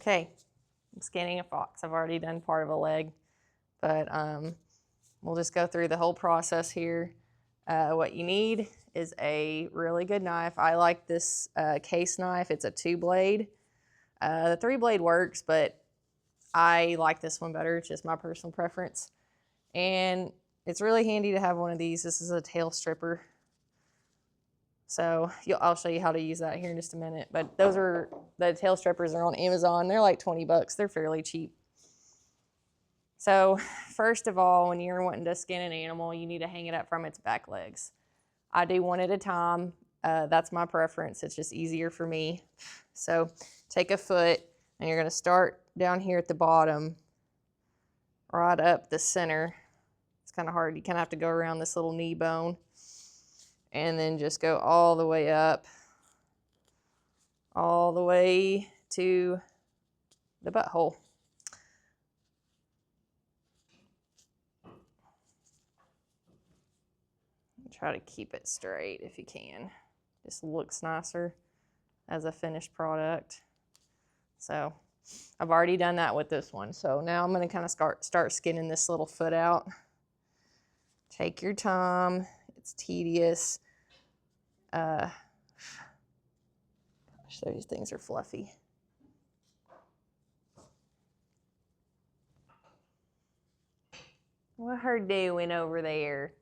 Okay, I'm skinning a fox. I've already done part of a leg, but we'll just go through the whole process here. What you need is a really good knife. I like this case knife. It's a 2-blade. The 3-blade works, but I like this one better. It's just my personal preference. And it's really handy to have one of these. This is a tail stripper. So I'll show you how to use that here in just a minute. But the tail strippers are on Amazon. They're like 20 bucks. They're fairly cheap. So first of all, when you're wanting to skin an animal, you need to hang it up from its back legs. I do one at a time. That's my preference. It's just easier for me. So take a foot and you're going to start down here at the bottom, right up the center. It's kind of hard. You kind of have to go around this little knee bone and then just go all the way up, all the way to the butthole. Try to keep it straight if you can. Just looks nicer as a finished product. So I've already done that with this one. So now I'm going to kind of start skinning this little foot out. Take your time. It's tedious. Gosh, these things are fluffy. What her doing over there?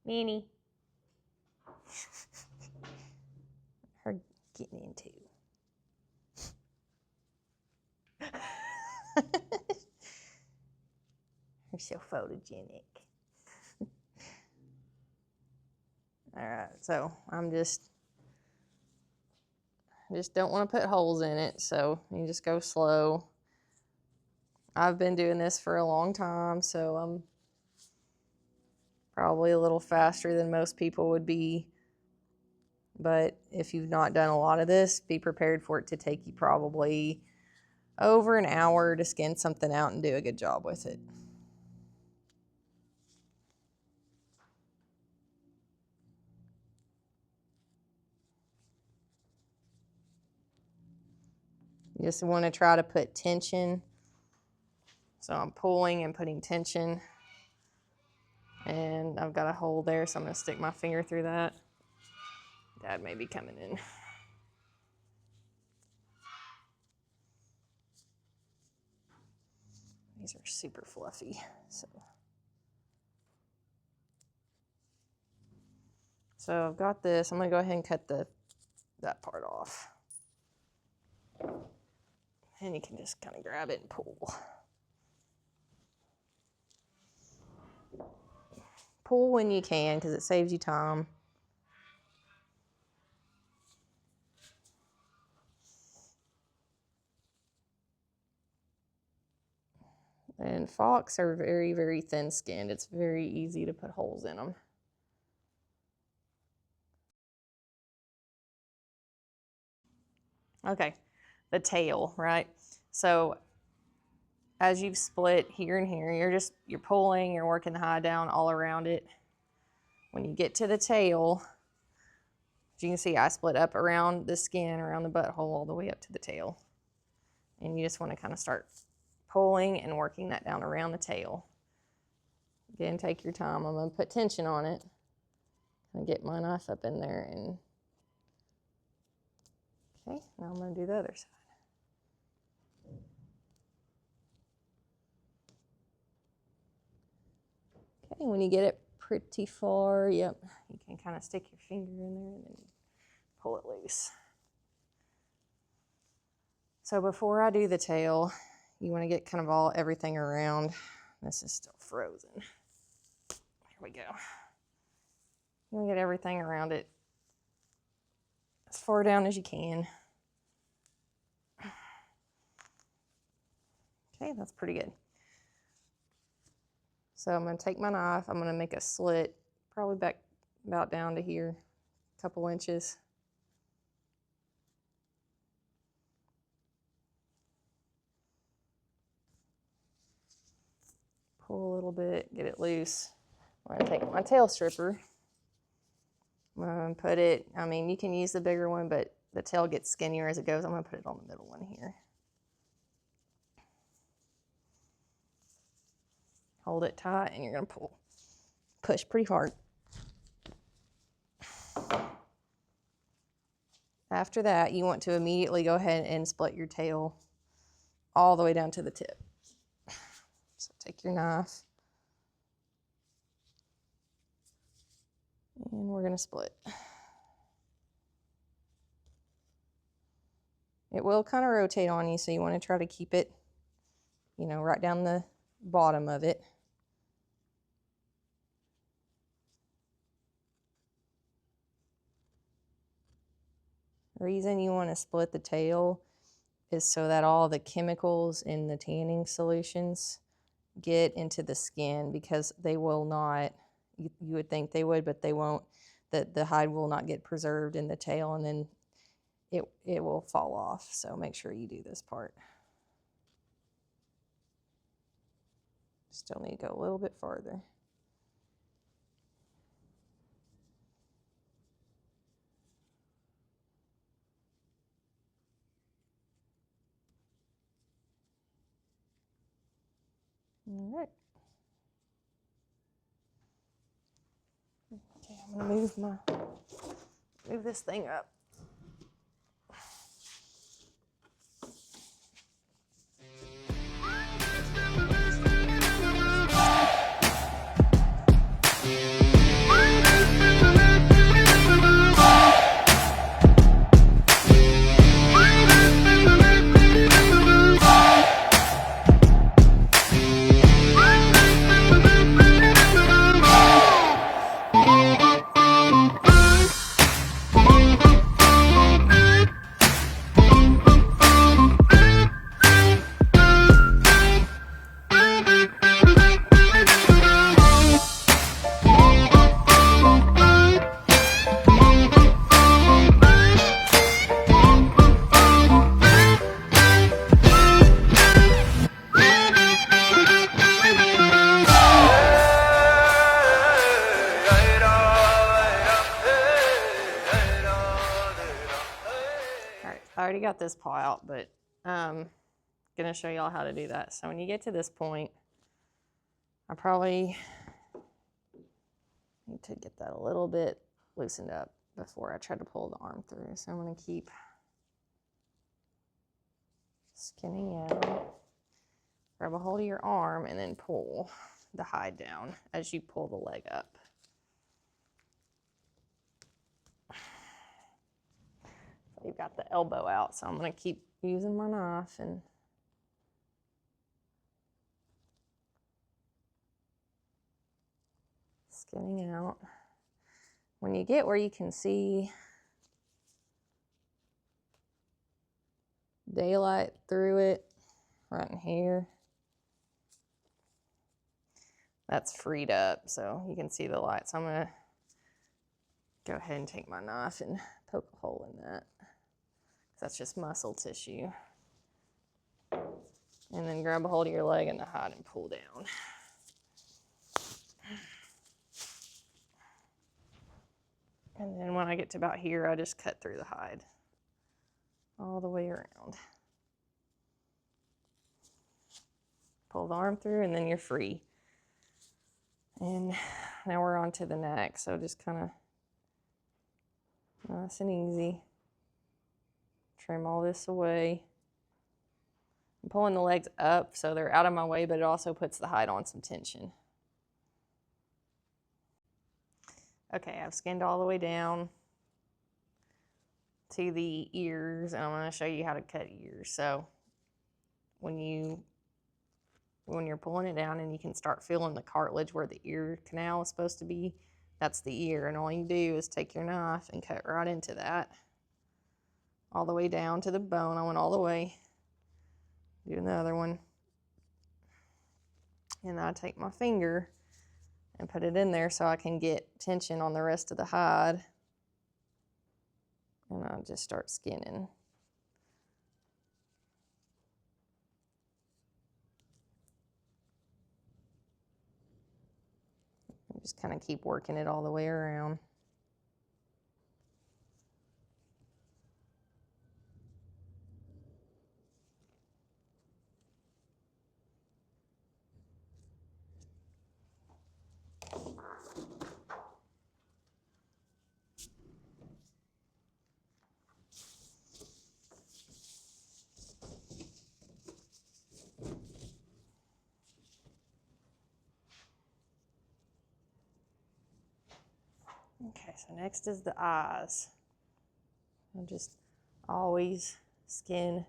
Minnie. Her getting into. You're so photogenic. All right, so I'm just don't want to put holes in it, so you just go slow. I've been doing this for a long time, so I'm probably a little faster than most people would be. But if you've not done a lot of this, be prepared for it to take you probably over an hour to skin something out and do a good job with it. You just want to try to put tension. So I'm pulling and putting tension. And I've got a hole there, so I'm going to stick my finger through that. Dad may be coming in. These are super fluffy. So I've got this. I'm going to go ahead and cut that part off. And you can just kind of grab it and pull. Pull when you can because it saves you time. And fox are very, very thin-skinned. It's very easy to put holes in them. Okay, the tail, right? So as you've split here and here, you're pulling, you're working the hide down all around it. When you get to the tail, as you can see, I split up around the skin, around the butthole, all the way up to the tail. And you just want to kind of start pulling and working that down around the tail. Again, take your time. I'm going to put tension on it and get my knife up in there. And okay, now I'm going to do the other side. Okay, when you get it pretty far, yep, you can kind of stick your finger in there and then pull it loose. So before I do the tail, you want to get kind of everything around. This is still frozen. Here we go. You want to get everything around it as far down as you can. Okay, that's pretty good. So I'm going to take my knife, I'm going to make a slit, probably back about down to here, a couple inches. Pull a little bit, get it loose. I'm going to take my tail stripper. I'm going to put it, I mean, you can use the bigger one, but the tail gets skinnier as it goes. I'm going to put it on the middle one here. hold it tight, and you're gonna push pretty hard. After that, you want to immediately go ahead and split your tail all the way down to the tip. So take your knife, and we're gonna split. It will kind of rotate on you, so you want to try to keep it, you know, right down the bottom of it. The reason you want to split the tail is so that all the chemicals in the tanning solutions get into the skin, because they will not, you would think they would, but they won't. The hide will not get preserved in the tail, and then it will fall off. So make sure you do this part. Still need to go a little bit farther. All right. Okay, I'm gonna move this thing up. I already got this paw out, but gonna show y'all how to do that. So when you get to this point, I probably need to get that a little bit loosened up before I try to pull the arm through. So I'm gonna keep skinning out. Grab a hold of your arm and then pull the hide down as you pull the leg up. You've got the elbow out, so I'm going to keep using my knife and skinning out. When you get where you can see daylight through it, right in here, that's freed up, so you can see the light. So I'm going to go ahead and take my knife and poke a hole in that. That's just muscle tissue. And then grab a hold of your leg and the hide and pull down. And then when I get to about here, I just cut through the hide all the way around. Pull the arm through, and then you're free. And now we're on to the neck. So just kind of nice and easy. Trim all this away. I'm pulling the legs up so they're out of my way, but it also puts the hide on some tension. Okay, I've skinned all the way down to the ears, and I'm going to show you how to cut ears. So when you're pulling it down and you can start feeling the cartilage where the ear canal is supposed to be, that's the ear. And all you do is take your knife and cut right into that, all the way down to the bone. I went all the way. Do the other one. And I take my finger and put it in there so I can get tension on the rest of the hide. And I just start skinning. Just kind of keep working it all the way around. Okay, so next is the eyes. And just always skin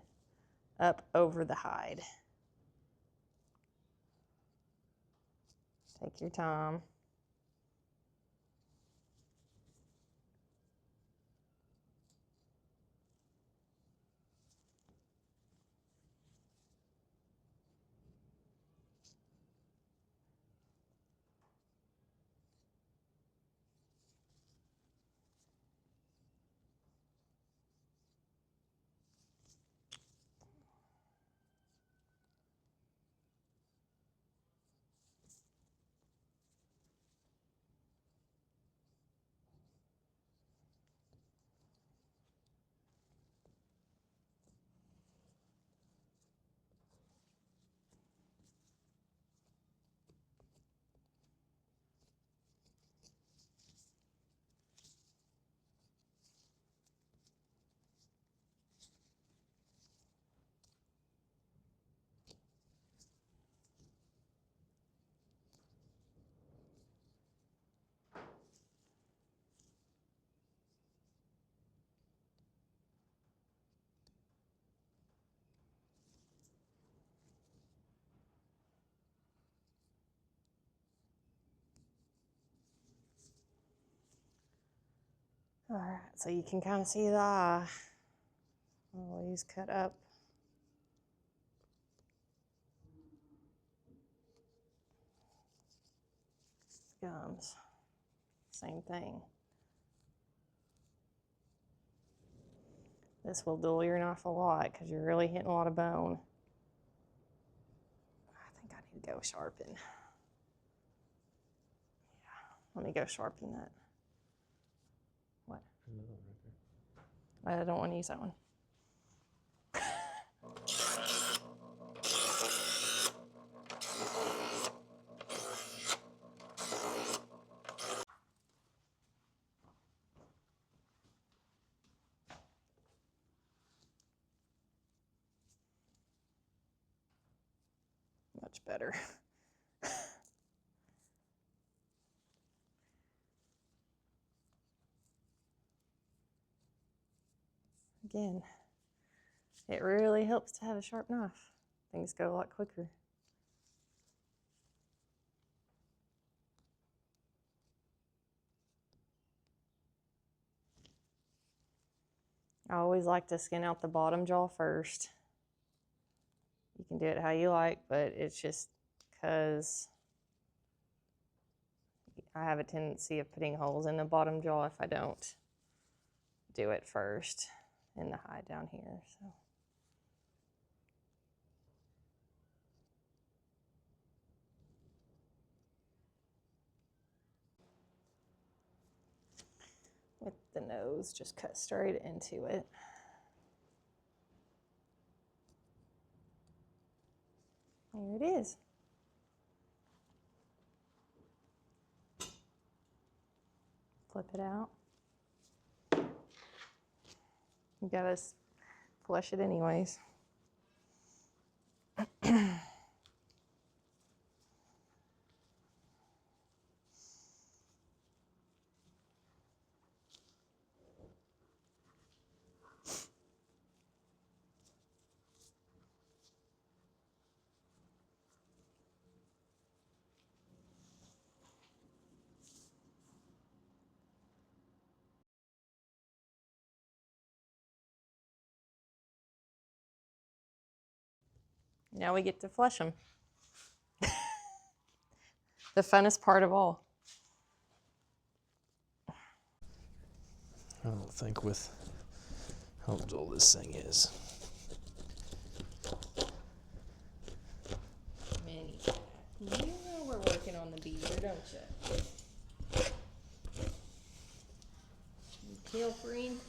up over the hide. Take your time. All right, so you can kind of see the eye. Always cut up. Gums, same thing. This will dull your knife a lot because you're really hitting a lot of bone. I think I need to go sharpen. Yeah, let me go sharpen that. What? I don't want to use that one. Much better. Again, it really helps to have a sharp knife. Things go a lot quicker. I always like to skin out the bottom jaw first. You can do it how you like, but it's just because I have a tendency of putting holes in the bottom jaw if I don't do it first in the hide down here. So. With the nose, just cut straight into it. There it is. Flip it out. You gotta flush it anyways. Now we get to flush them. The funnest part of all. I don't think with how dull this thing is. Manny, you know we're working on the beaver, don't you? You kill friend?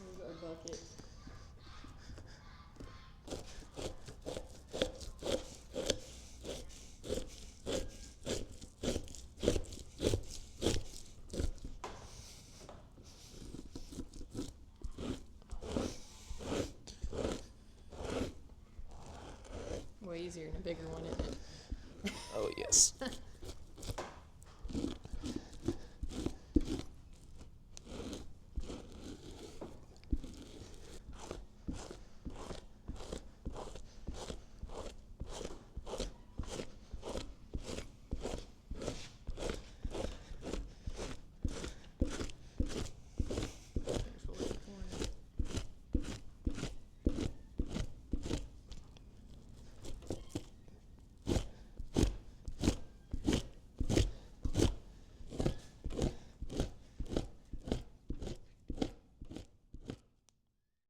Here's our bucket. easier in a bigger one, isn't it? Oh yes.